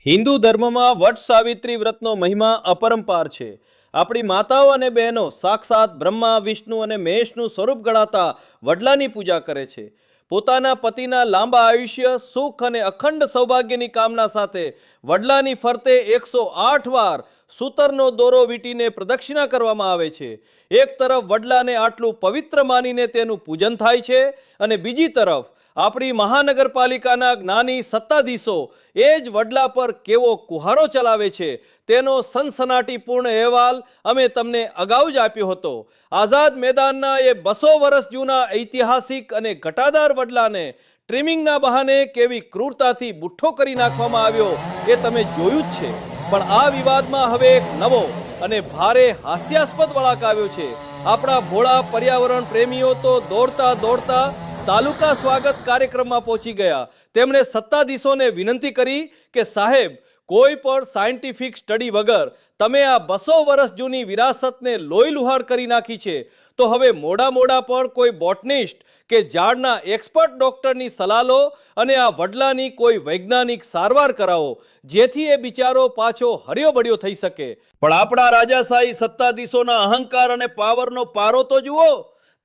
હિન્દુ ધર્મમાં વટ સાવિત્રી વ્રતનો મહિમા અપરંપાર છે. આપણી માતાઓ અને બહેનો સાક્ષાત બ્રહ્મા, વિષ્ણુ અને મહેશનું સ્વરૂપ ગણાતા વડલાની પૂજા કરે છે. પોતાના પતિના લાંબા આયુષ્ય, સુખ અને અખંડ સૌભાગ્યની કામના સાથે વડલાની ફરતે 108 વાર સૂતરનો દોરો વીંટીને પ્રદક્ષિણા કરવામાં આવે છે. એક તરફ વડલાને આટલું પવિત્ર માનીને તેનું પૂજન થાય છે અને બીજી તરફ આપણી મહાનગરપાલિકાના જ્ઞાની સત્તાધીશો એ જ વડલા પર કેવો કુહારો ચલાવે છે તેનો સનસનાટીપૂર્ણ અહેવાલ અમે તમને અગાઉ જ આપ્યો હતો. આઝાદ મેદાનના એ 200 વર્ષ જૂના ઐતિહાસિક અને ઘટાદાર વડલાને ટ્રીમિંગના બહાને કેવી ક્રૂરતાથી બુઠ્ઠો કરી નાખવામાં આવ્યો એ તમે જોયું જ છે. પણ આ વિવાદમાં હવે એક નવો અને ભારે હાસ્યાસ્પદ વળાંક આવ્યો છે. આપણા ભોળા પર્યાવરણ પ્રેમીઓ તો દોડતા દોડતા તાલુકા સ્વાગત કાર્યક્રમમાં પહોંચી ગયા. તેમણે સત્તાધીશોને વિનંતી કરી કે સાહેબ, કોઈ પણ સાયન્ટિફિક સ્ટડી વગર તમે આ 200 વર્ષ જૂની વિરાસતને લોહીલુહાણ કરી નાખી છે, તો હવે મોડા પણ કોઈ બોટનિસ્ટ કે ઝાડના એક્સપર્ટ ડોક્ટરની સલાહ લો અને આ વડલાની કોઈ વૈજ્ઞાનિક સારવાર કરાવો, જેથી એ બિચારો પાછો હર્યો બળ્યો થઈ શકે. પણ આપણા રાજાશાહી સત્તાધીશોના અહંકાર અને પાવરનો પારો તો જુઓ.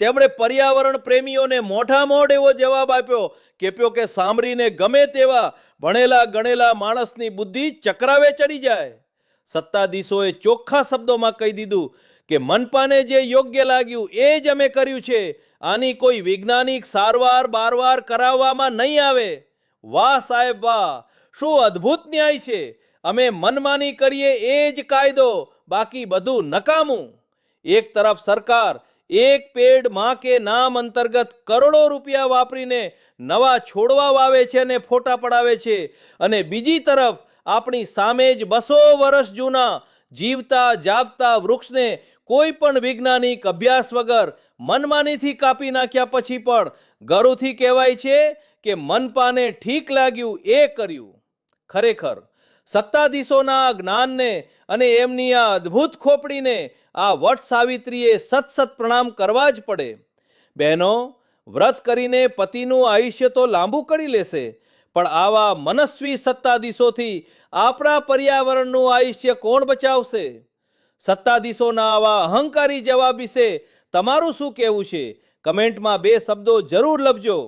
તેમણે પર્યાવરણ પ્રેમીઓને મોઢામોઢ એવો જવાબ આપ્યો કે સાંભળીને ગમે તેવા ભણેલા ગણેલા માણસની બુદ્ધિ ચક્રાવે ચડી જાય. સત્તાધીશોએ ચોખ્ખા શબ્દોમાં કહી દીધું કે મનપાને જે યોગ્ય લાગ્યું એ જ અમે કર્યું છે. આની કોઈ વૈજ્ઞાનિક સારવાર કરાવવામાં નહીં આવે. વાહ સાહેબ વાહ, શું અદ્ભુત ન્યાય છે. અમે મનમાની કરીએ એ જ કાયદો, બાકી બધું નકામું. એક તરફ સરકાર એક પેડ માં કે નામ અંતર્ગત કરોડો રૂપિયા વાપરીને નવા છોડવા વાવે છે અને ફોટા પડાવે છે, અને બીજી તરફ આપણી સામે જ 200 વર્ષ જૂના જીવતા જાગતા વૃક્ષને કોઈ પણ વૈજ્ઞાનિક અભ્યાસ વગર મનમાનીથી કાપી નાખ્યા પછી પણ ગર્વથી કહેવાય છે કે મનપાને ઠીક લાગ્યું એ કર્યું. ખરેખર સત્તાધીશોના જ્ઞાનને અને એમની આ અદ્ભુત ખોપડીને આ વટ સાવિત્રીએ સત પ્રણામ કરવા જ પડે. બહેનો, વ્રત કરીને પતિનું આયુષ્ય તો લાંબુ કરી લેશે, પણ આવા મનસ્વી સત્તાધીશોથી આપણા પર્યાવરણનું આયુષ્ય કોણ બચાવશે? સત્તાધીશોના આવા અહંકારી જવાબ વિશે તમારું શું કહેવું છે? કમેન્ટમાં 2 શબ્દો જરૂર લખજો.